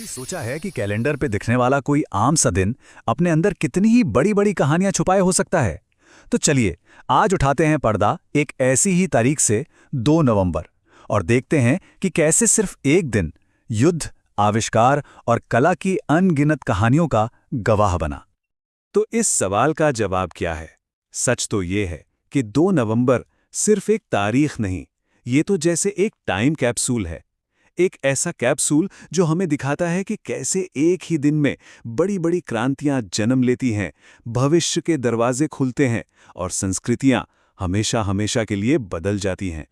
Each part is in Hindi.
कभी सोचा है कि कैलेंडर पे दिखने वाला कोई आम सा दिन अपने अंदर कितनी ही बड़ी बड़ी कहानियां छुपाए हो सकता है। तो चलिए आज उठाते हैं पर्दा एक ऐसी ही तारीख से 2 नवंबर और देखते हैं कि कैसे सिर्फ एक दिन युद्ध, आविष्कार और कला की अनगिनत कहानियों का गवाह बना। तो इस सवाल का जवाब क्या है? सच तो ये है कि 2 नवंबर सिर्फ एक तारीख नहीं, ये तो जैसे एक टाइम कैप्सूल है। एक ऐसा कैप्सूल जो हमें दिखाता है कि कैसे एक ही दिन में बड़ी बड़ी क्रांतियां जन्म लेती हैं, भविष्य के दरवाजे खुलते हैं और संस्कृतियां हमेशा हमेशा के लिए बदल जाती हैं।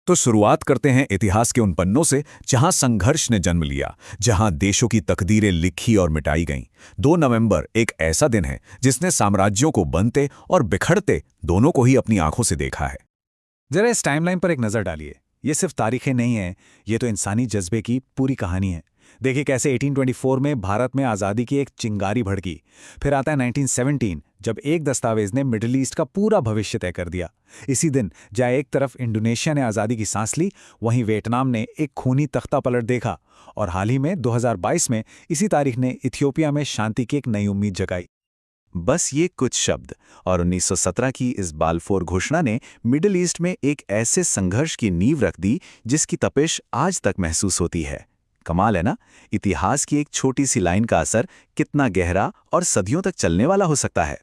तो शुरुआत करते हैं इतिहास के उन पन्नों से जहां संघर्ष ने जन्म लिया, जहां देशों की तकदीरें लिखी और मिटाई गईं। 2 नवंबर एक ऐसा दिन है जिसने साम्राज्यों को बनते और बिखरते दोनों को ही अपनी आंखों से देखा है। जरा इस टाइमलाइन पर एक नज़र डालिए। ये सिर्फ तारीखें नहीं हैं, ये तो इंसानी जज्बे की पूरी कहानी है। देखिए कैसे 1824 में भारत में आज़ादी की एक चिंगारी भड़की। फिर आता है 1917 जब एक दस्तावेज ने मिडिल ईस्ट का पूरा भविष्य तय कर दिया। इसी दिन जहाँ एक तरफ इंडोनेशिया ने आज़ादी की सांस ली, वहीं वियतनाम ने एक खूनी तख्ता पलट देखा और हाल ही में 2022 में इसी तारीख ने इथियोपिया में शांति की एक नई उम्मीद जगाई। बस ये कुछ शब्द और 1917 की इस बाल्फोर घोषणा ने मिडिल ईस्ट में एक ऐसे संघर्ष की नींव रख दी जिसकी तपिश आज तक महसूस होती है। कमाल है ना, इतिहास की एक छोटी सी लाइन का असर कितना गहरा और सदियों तक चलने वाला हो सकता है।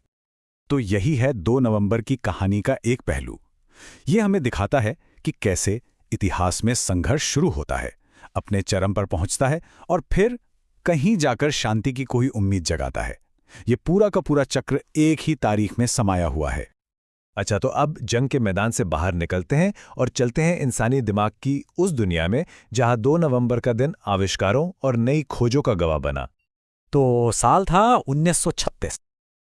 तो यही है 2 नवंबर की कहानी का एक पहलू। ये हमें दिखाता है कि कैसे इतिहास में संघर्ष शुरू होता है, अपने चरम पर पहुंचता है और फिर कहीं जाकर शांति की कोई उम्मीद जगाता है। ये पूरा का पूरा चक्र एक ही तारीख में समाया हुआ है। अच्छा, तो अब जंग के मैदान से बाहर निकलते हैं और चलते हैं इंसानी दिमाग की उस दुनिया में जहां 2 नवंबर का दिन आविष्कारों और नई खोजों का गवाह बना। तो साल था 1936।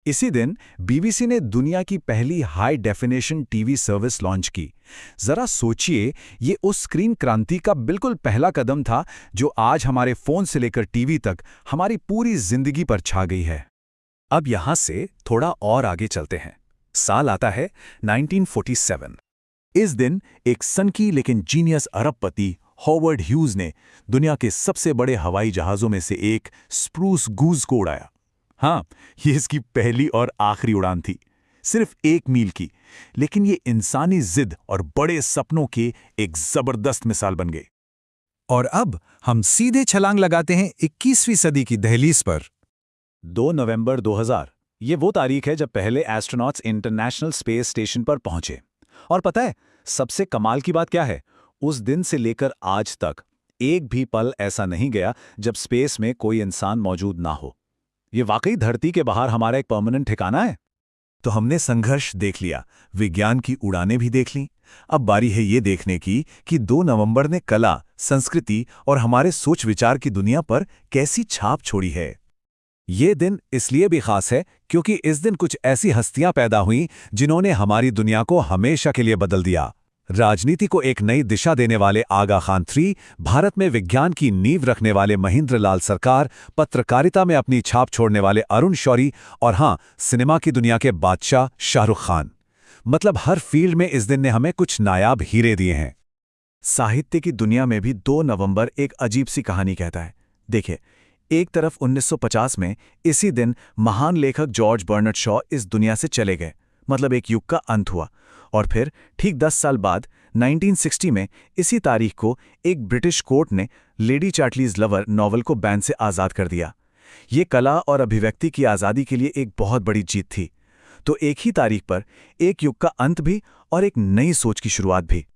इसी दिन बीबीसी ने दुनिया की पहली high definition TV service launch की। जरा सोचिए, ये उस स्क्रीन क्रांति का बिल्कुल पहला कदम था जो आज हमारे फोन से लेकर टीवी तक हमारी पूरी जिंदगी पर छा गई है। अब यहां से थोड़ा और आगे चलते हैं। साल आता है 1947। इस दिन एक सनकी लेकिन जीनियस अरबपति हॉवर्ड ह्यूज ने दुनिया के सबसे बड़े हवाई जहाजों में से एक स्प्रूस गूज को उड़ाया। हाँ, ये इसकी पहली और आखिरी उड़ान थी, सिर्फ 1 मील की, लेकिन ये इंसानी जिद और बड़े सपनों की एक जबरदस्त मिसाल बन गई। और अब हम सीधे छलांग लगाते हैं 21वीं सदी की दहलीज पर। 2 नवंबर 2000, ये वो तारीख है जब पहले एस्ट्रोनॉट्स इंटरनेशनल स्पेस स्टेशन पर पहुंचे। और पता है सबसे कमाल की बात क्या है? उस दिन से लेकर आज तक एक भी पल ऐसा नहीं गया जब स्पेस में कोई इंसान मौजूद ना हो। ये वाकई धरती के बाहर हमारा एक परमानेंट ठिकाना है। तो हमने संघर्ष देख लिया, विज्ञान की उड़ानें भी देख लीं। अब बारी है ये देखने की कि 2 नवंबर ने कला, संस्कृति और हमारे सोच विचार की दुनिया पर कैसी छाप छोड़ी है। ये दिन इसलिए भी खास है क्योंकि इस दिन कुछ ऐसी हस्तियां पैदा हुईं जिन्होंने हमारी दुनिया को हमेशा के लिए बदल दिया। राजनीति को एक नई दिशा देने वाले आगा खान 3, भारत में विज्ञान की नींव रखने वाले महेंद्र लाल सरकार, पत्रकारिता में अपनी छाप छोड़ने वाले अरुण शौरी और हाँ, सिनेमा की दुनिया के बादशाह शाहरुख खान। मतलब हर फील्ड में इस दिन ने हमें कुछ नायाब हीरे दिए हैं। साहित्य की दुनिया में भी 2 नवंबर एक अजीब सी कहानी कहता है। देखिए, एक तरफ 1950 में इसी दिन महान लेखक जॉर्ज बर्नार्ड शॉ इस दुनिया से चले गए, मतलब एक युग का अंत हुआ। और फिर ठीक 10 साल बाद 1960 में इसी तारीख को एक ब्रिटिश कोर्ट ने लेडी चार्टलीज लवर नॉवल को बैन से आज़ाद कर दिया। ये कला और अभिव्यक्ति की आज़ादी के लिए एक बहुत बड़ी जीत थी। तो एक ही तारीख पर एक युग का अंत भी और एक नई सोच की शुरुआत भी।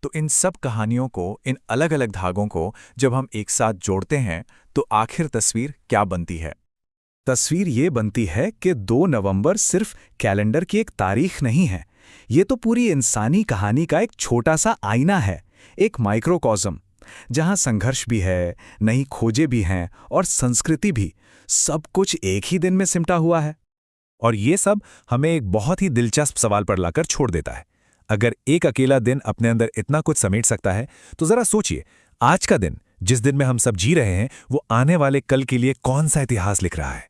तो इन सब कहानियों को, इन अलग अलग धागों को जब हम एक साथ जोड़ते हैं तो आखिर तस्वीर क्या बनती है? तस्वीर ये बनती है कि 2 नवंबर सिर्फ कैलेंडर की एक तारीख नहीं है, ये तो पूरी इंसानी कहानी का एक छोटा सा आईना है, एक माइक्रोकॉज़म, जहां संघर्ष भी है, नई खोजें भी हैं और संस्कृति भी, सब कुछ एक ही दिन में सिमटा हुआ है। और ये सब हमें एक बहुत ही दिलचस्प सवाल पर लाकर छोड़ देता है। अगर एक अकेला दिन अपने अंदर इतना कुछ समेट सकता है, तो जरा सोचिए, आज का दिन, जिस दिन में हम सब जी रहे हैं, वो आने वाले कल के लिए कौन सा इतिहास लिख रहा है।